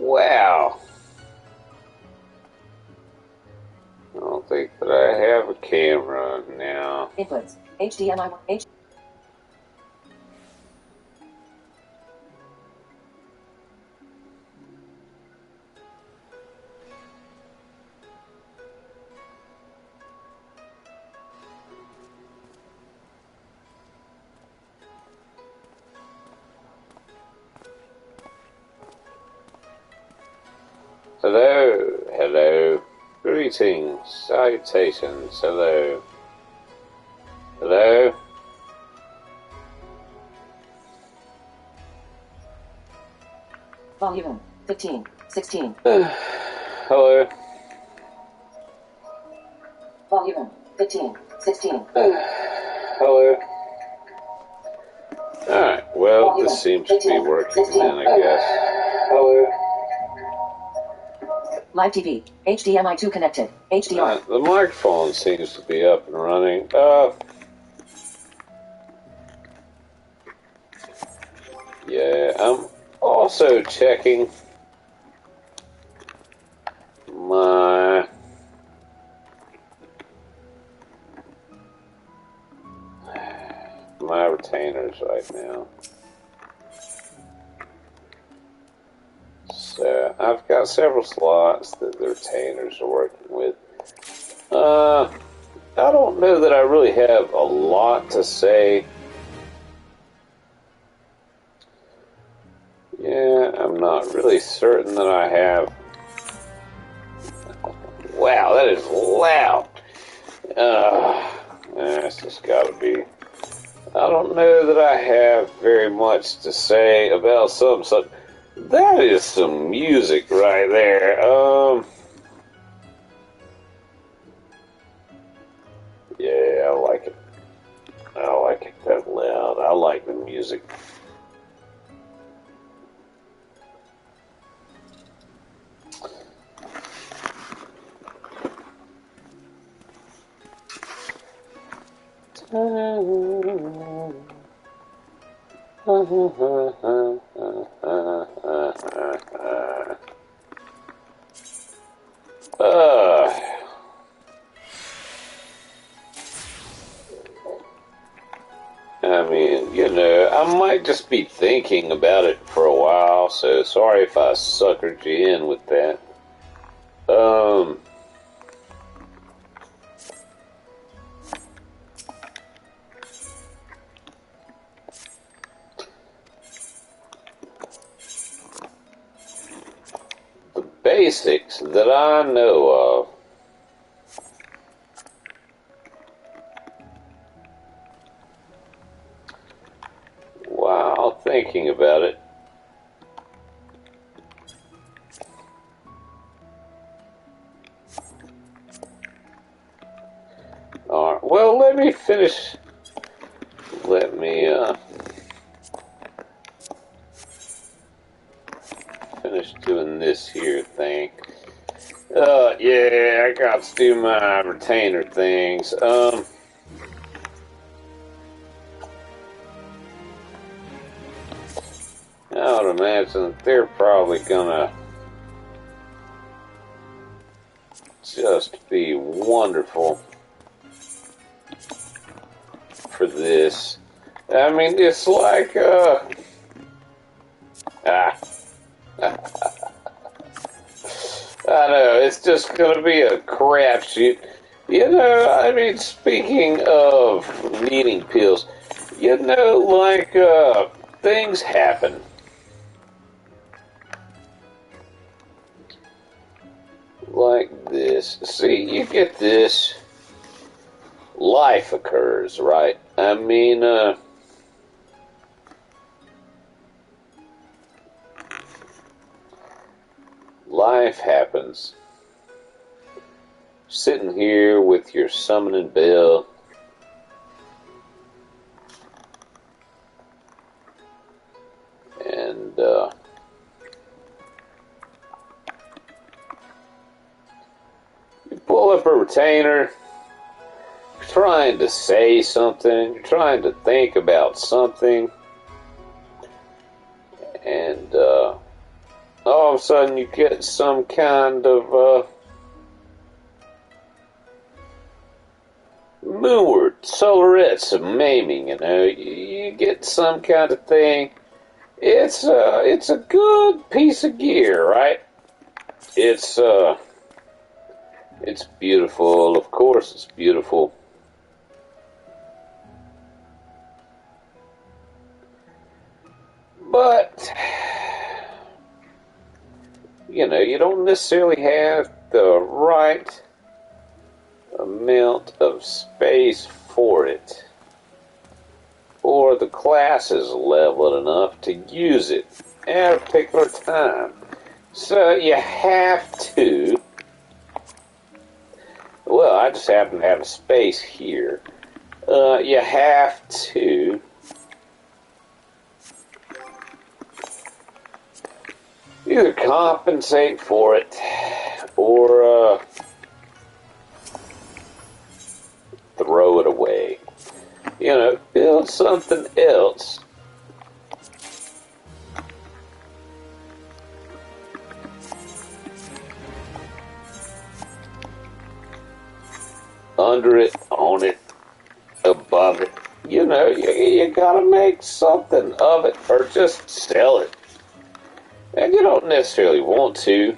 Wow. I don't think that I have a camera now. Inputs. HDMI. Hello, hello. Greetings, salutations, hello. Hello? Volume 15, 16. Hello? Volume 15, 16. Hello? Alright, well, this seems to be working then, I guess. Hello? Live TV. HDMI 2 connected. HDR. The microphone seems to be up and running. Yeah, I'm also checking my retainers right now. So I've got several slots that the retainers are working with. I don't know that I really have a lot to say. Yeah, I'm not really certain that I have. Wow, that is loud. That's just gotta be. I don't know that I have very much to say about something such. That is some music right there. Yeah, I like it. I like it that loud. I like the music. I mean, you know, I might just be thinking about it for a while, so sorry if I suckered you in with that. The basics that I know of. While thinking about it, all right, well, let me finish. Let me finish doing this here thing. Yeah, I got to do my retainer things. I would imagine they're probably gonna just be wonderful for this. I mean, it's like, I know, it's just gonna be a crapshoot. You know, I mean, speaking of needing pills, you know, like, things happen. Like this. See, you get this. Life occurs, right? I mean, life happens. Sitting here with your summoning bell. And, you pull up a retainer. You're trying to say something. You're trying to think about something. and all of a sudden you get some kind of moonward solarettes of maiming. You get some kind of thing. It's a good piece of gear, right? It's beautiful. Of course, it's beautiful. But you don't necessarily have the right amount of space for it, or the class is leveled enough to use it at a particular time. So you have to, well, I just happen to have a space here. You have to either compensate for it or throw it away. Build something else under it, on it, above it. You gotta make something of it or just sell it. And you don't necessarily want to.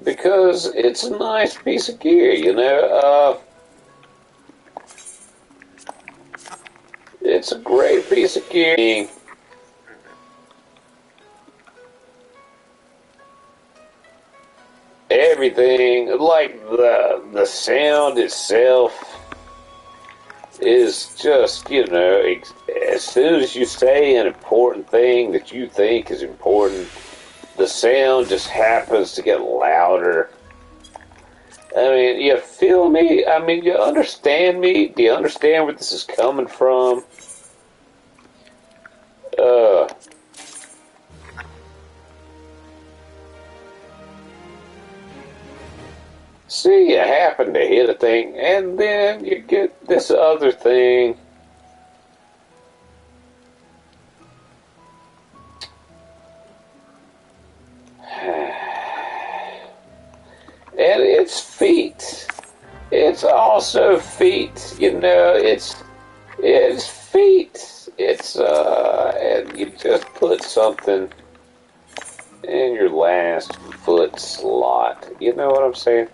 Because it's a nice piece of gear, it's a great piece of gear. Everything, like the sound itself, is just, as soon as you say an important thing that you think is important, the sound just happens to get louder. I mean, you feel me? I mean, you understand me? Do you understand where this is coming from? See, you happen to hit a thing, and then you get this other thing. And it's feet. It's also feet. It's feet. And you just put something in your last foot slot. You know what I'm saying?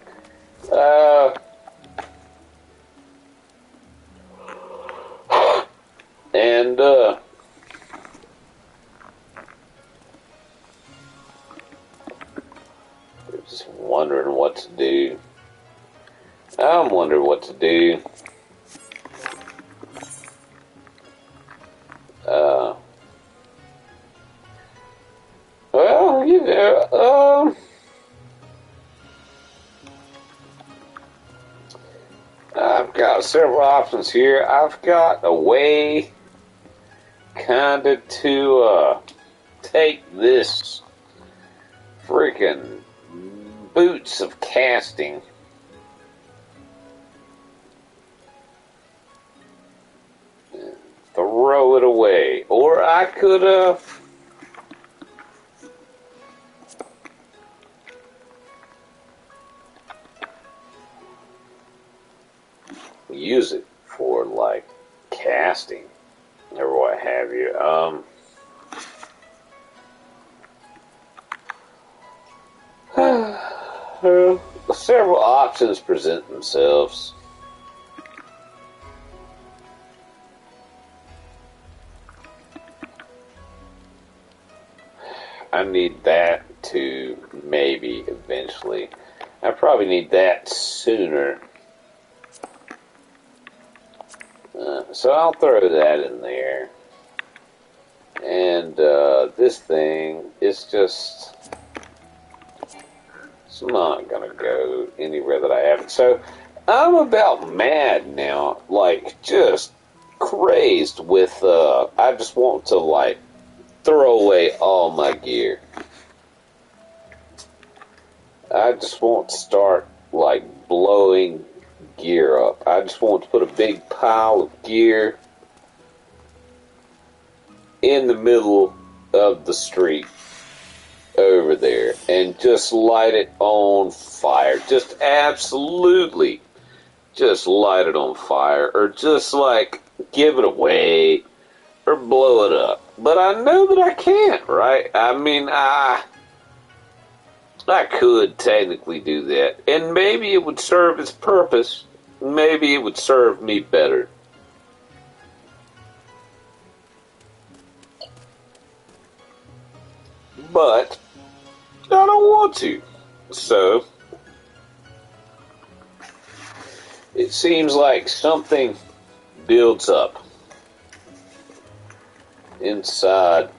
And just wondering what to do. I'm wondering what to do. Well, I've got several options here. I've got a way kinda to take this freaking boots of casting and throw it away. Or I could use it for like casting or what have you. Several options present themselves. I need that to maybe eventually. I probably need that sooner. So I'll throw that in there. And this thing is just... it's not going to go anywhere that I haven't. So I'm about mad now. Like, just crazed with... I just want to, like, throw away all my gear. I just want to start, like, blowing gear up. I just want to put a big pile of gear in the middle of the street over there and just light it on fire. Just absolutely just light it on fire, or just like give it away or blow it up. But I know that I can't, right? I mean, I could technically do that, and maybe it would serve its purpose. Maybe it would serve me better. But I don't want to. So it seems like something builds up inside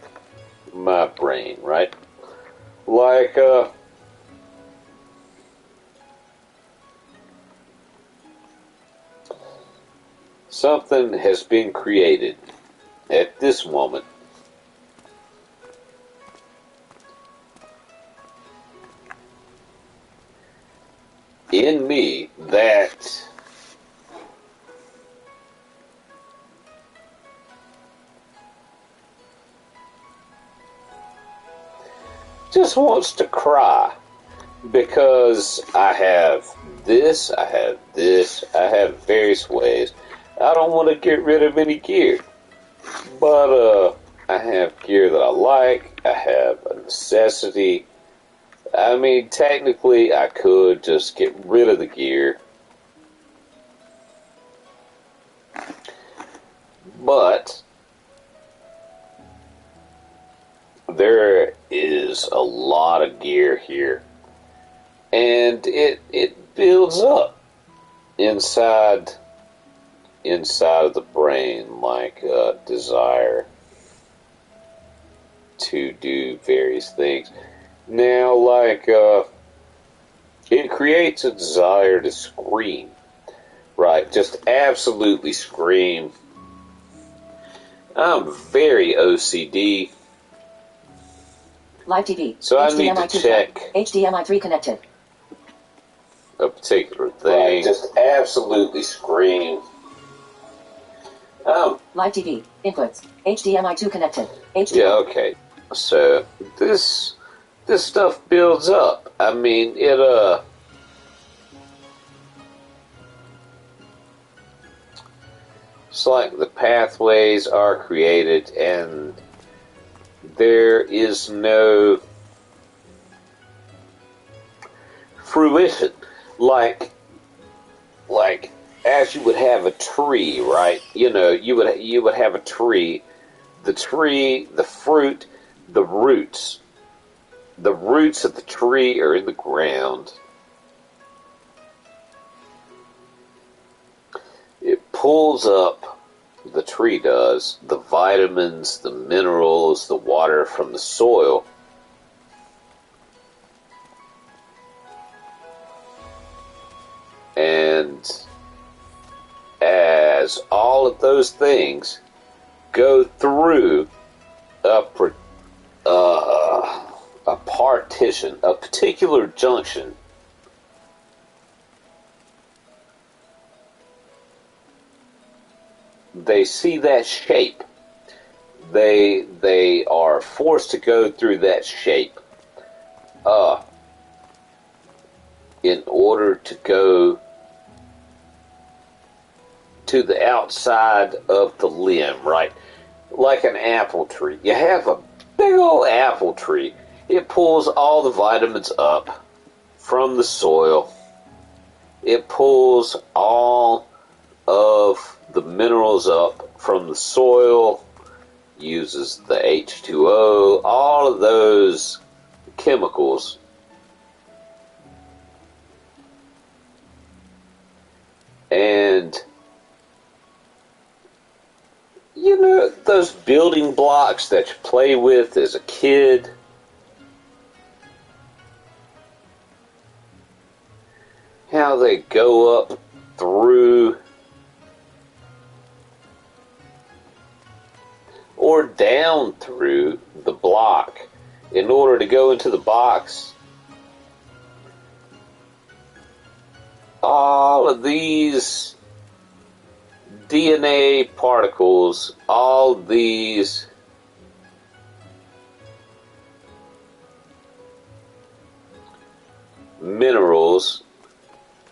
my brain, right? Like, something has been created at this moment in me that just wants to cry because I have this, I have this, I have various ways. I don't want to get rid of any gear, but I have gear that I like. I have a necessity. I mean, technically, I could just get rid of the gear, but there is a lot of gear here, and it builds up inside of the brain, like desire to do various things. Now, like, it creates a desire to scream, right? Just absolutely scream. I'm very OCD. Live TV. So I need to check HDMI 3 connected. a particular thing. Right, just absolutely scream. Live TV. Inputs. HDMI 2 connected. HDMI. Yeah, okay. So this stuff builds up. I mean, it's like the pathways are created and there is no fruition. Like as you would have a tree, right? You know, you would have a tree. The tree, the fruit, the roots. The roots of the tree are in the ground. It pulls up, the tree does, the vitamins, the minerals, the water from the soil. And as all of those things go through a partition, a particular junction, they see that shape. They are forced to go through that shape in order to go to the outside of the limb, right? Like an apple tree. You have a big old apple tree. It pulls all the vitamins up from the soil. It pulls all of the minerals up from the soil, uses the H2O, all of those chemicals. And you know, those building blocks that you play with as a kid, how they go up through or down through the block in order to go into the box. All of these DNA particles, all these minerals,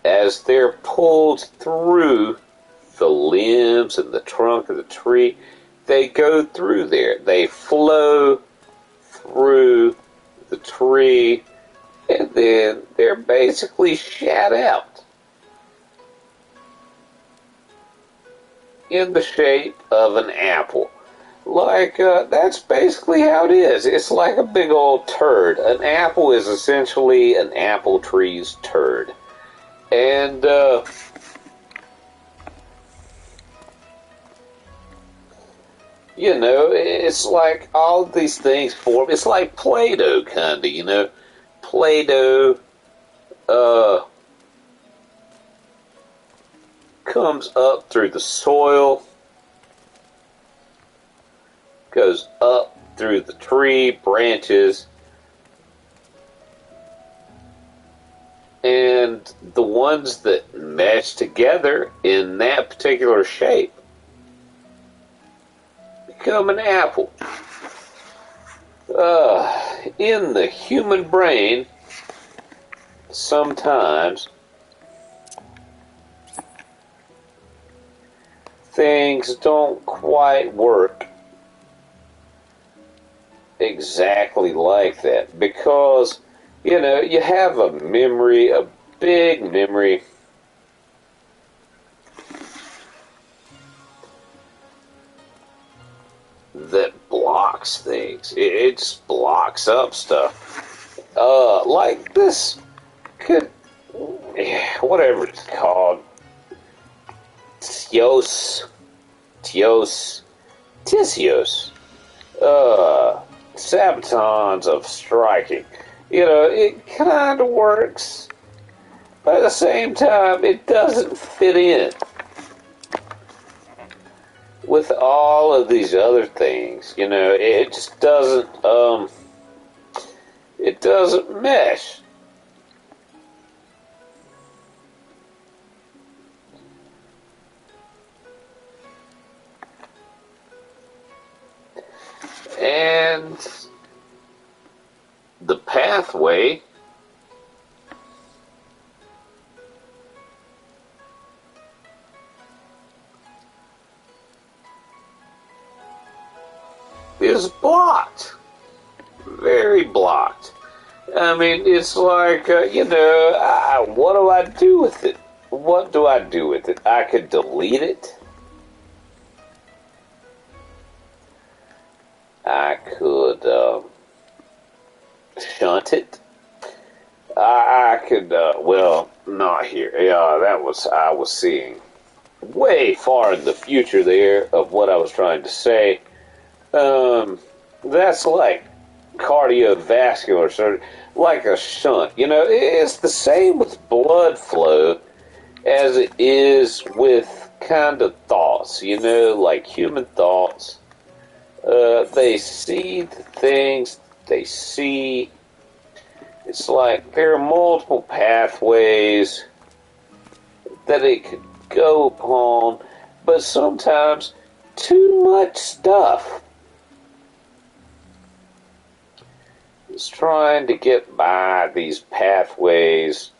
as they're pulled through the limbs and the trunk of the tree, they go through there. They flow through the tree, and then they're basically shat out in the shape of an apple. That's basically how it is. It's like a big old turd. An apple is essentially an apple tree's turd. And, it's like all of these things form. It's like Play-Doh, kinda, Play-Doh, comes up through the soil, goes up through the tree branches, and the ones that mesh together in that particular shape become an apple. In the human brain, sometimes things don't quite work exactly like that, because you have a memory, a big memory, that blocks things. It just blocks up stuff. Like this could, whatever it's called, Tios, Tisios, sabatons of striking. It kind of works, but at the same time, it doesn't fit in with all of these other things. It just doesn't, it doesn't mesh. And the pathway is blocked. Very blocked. I mean, it's like, what do I do with it? What do I do with it? I could delete it. I could shunt it. I could, not here. Yeah, I was seeing way far in the future there of what I was trying to say. That's like cardiovascular surgery, like a shunt. It's the same with blood flow as it is with kind of thoughts, like human thoughts. They see the things they see. It's like there are multiple pathways that it could go upon, but sometimes too much stuff is trying to get by these pathways.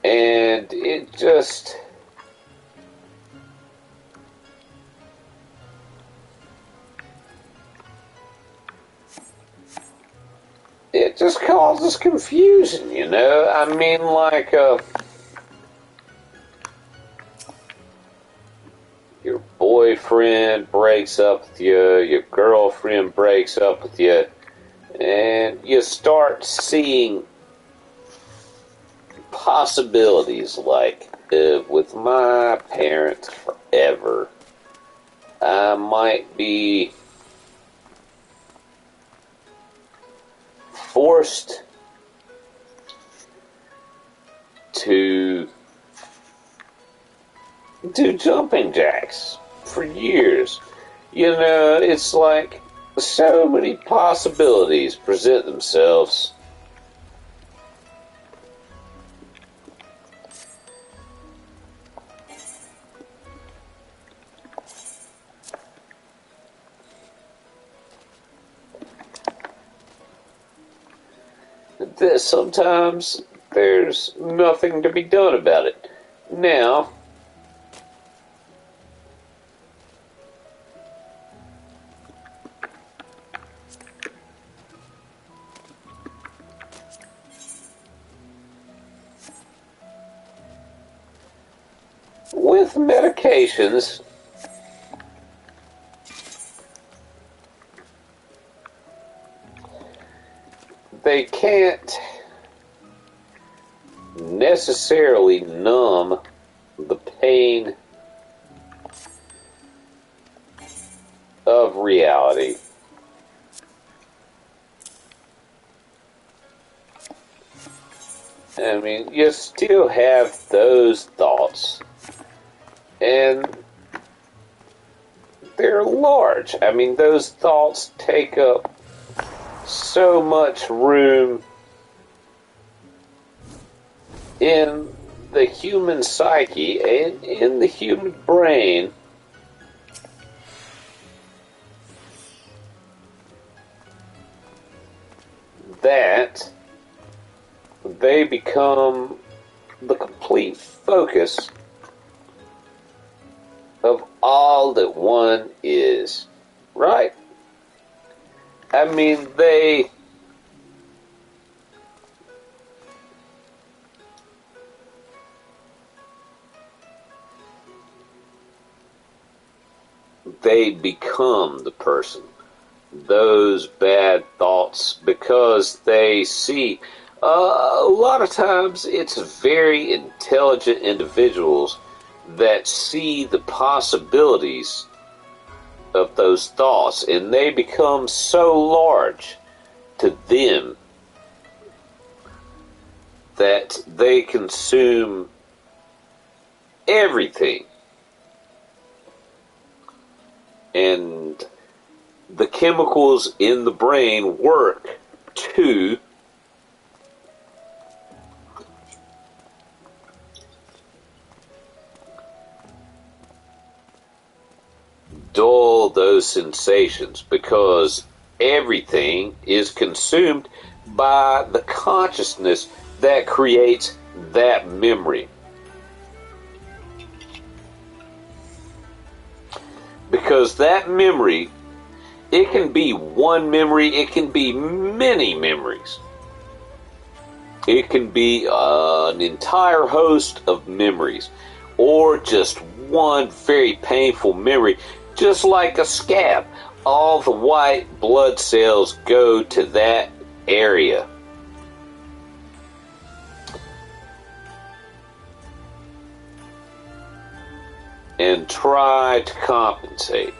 And it just causes confusion, I mean, like, your boyfriend breaks up with you, your girlfriend breaks up with you, and you start seeing possibilities like, with my parents forever, I might be forced to do jumping jacks for years. It's like so many possibilities present themselves. sometimes there's nothing to be done about it. Now, with medications, they can't necessarily numb the pain of reality. I mean, you still have those thoughts, and they're large. I mean, those thoughts take up so much room in the human psyche and in the human brain that they become the complete focus of all that one is, right? I mean, they become the person. Those bad thoughts, because they see, a lot of times it's very intelligent individuals that see the possibilities of those thoughts, and they become so large to them that they consume everything. And the chemicals in the brain work to dull those sensations, because everything is consumed by the consciousness that creates that memory. Because that memory, it can be one memory, it can be many memories. It can be an entire host of memories, or just one very painful memory, just like a scab. All the white blood cells go to that area. And try to compensate.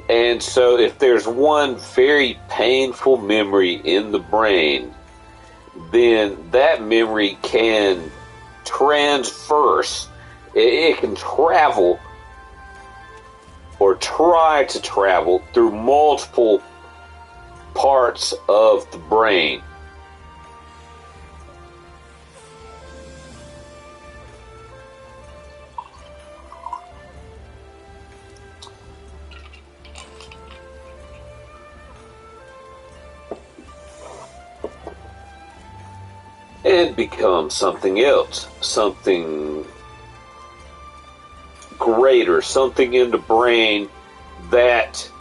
And so if there's one very painful memory in the brain, then that memory can transverse. It can travel, or try to travel, through multiple parts of the brain. And become something else, something greater, something in the brain that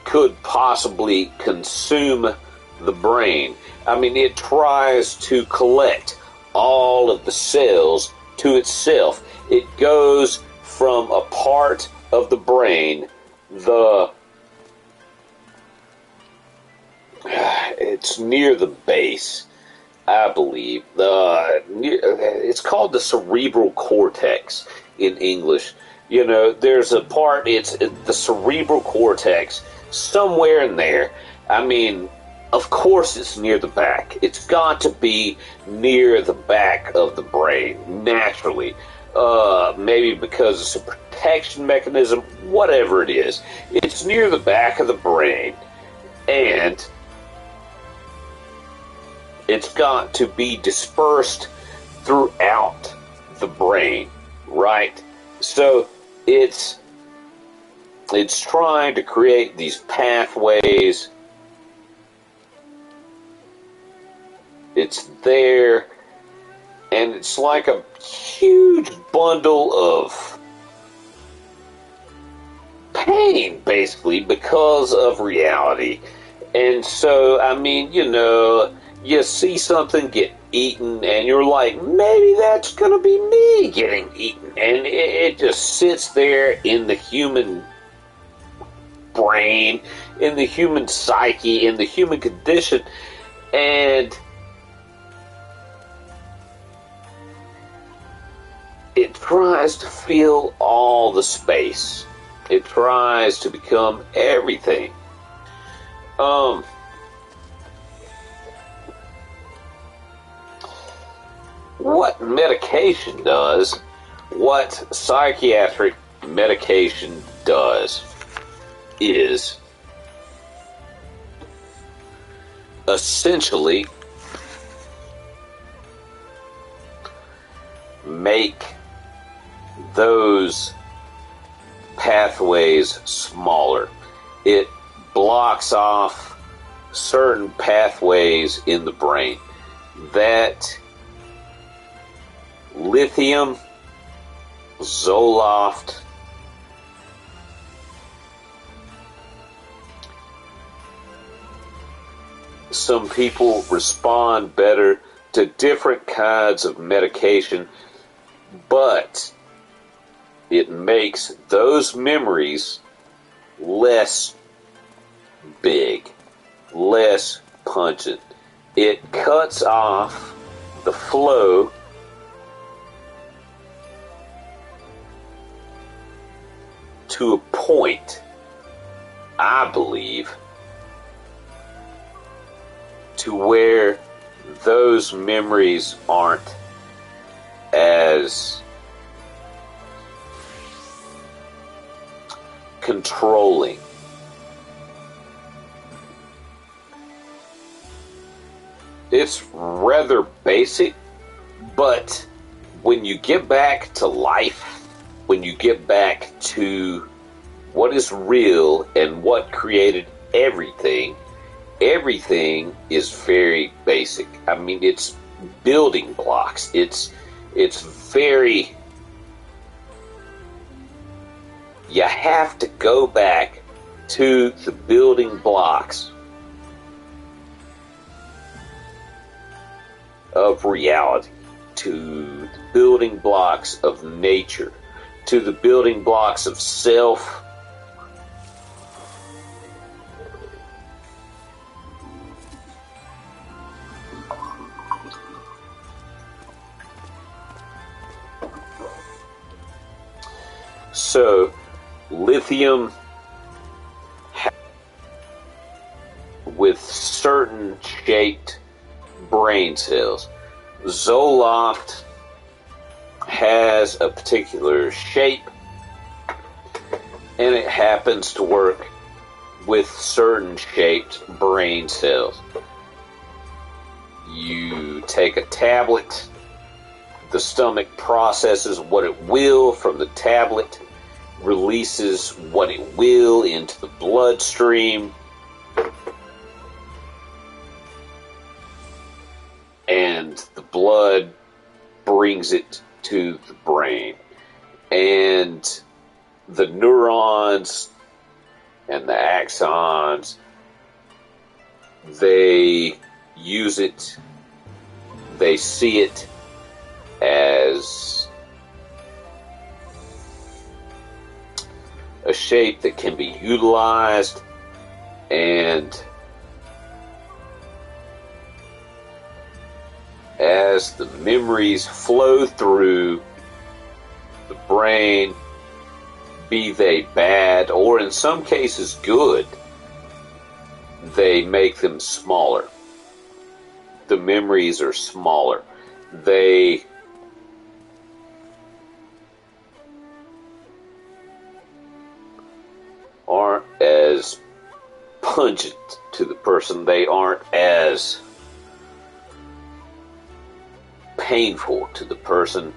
could possibly consume the brain. I mean, it tries to collect all of the cells to itself. It goes from a part of the brain, it's near the base, I believe. It's called the cerebral cortex in English. You know, there's a part, it's the cerebral cortex, somewhere in there. I mean, of course it's near the back. It's got to be near the back of the brain, naturally. Maybe because it's a protection mechanism, whatever it is. It's near the back of the brain. And it's got to be dispersed throughout the brain, right? So it's trying to create these pathways It's there, and it's like a huge bundle of pain, basically, because of reality. And so, I mean, you see something get eaten, and you're like, maybe that's going to be me getting eaten. And it just sits there in the human brain, in the human psyche, in the human condition, and it tries to fill all the space. It tries to become everything. What medication does, what psychiatric medication does, is essentially make those pathways smaller. It blocks off certain pathways in the brain. That lithium, Zoloft, some people respond better to different kinds of medication, but it makes those memories less big, less pungent. It cuts off the flow to a point, I believe, to where those memories aren't as controlling. It's rather basic, but when you get back to life, when you get back to what is real and what created everything, everything is very basic. I mean, it's building blocks. It's very... You have to go back to the building blocks of reality, to the building blocks of nature, to the building blocks of self. So, lithium with certain shaped brain cells. Zoloft has a particular shape, and it happens to work with certain shaped brain cells. You take a tablet, the stomach processes what it will from the tablet, releases what it will into the bloodstream, and the blood brings it to the brain. And the neurons and the axons, they use it, they see it as a shape that can be utilized, and as the memories flow through the brain, be they bad or in some cases good, they make them smaller. The memories are smaller. They aren't as pungent to the person. They aren't as painful to the person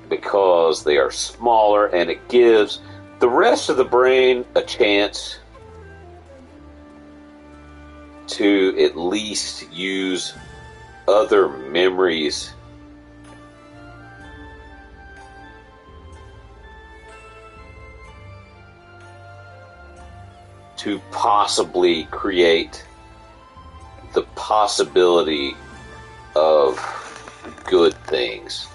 because they are smaller, and it gives the rest of the brain a chance to at least use other memories to possibly create the possibility of good things.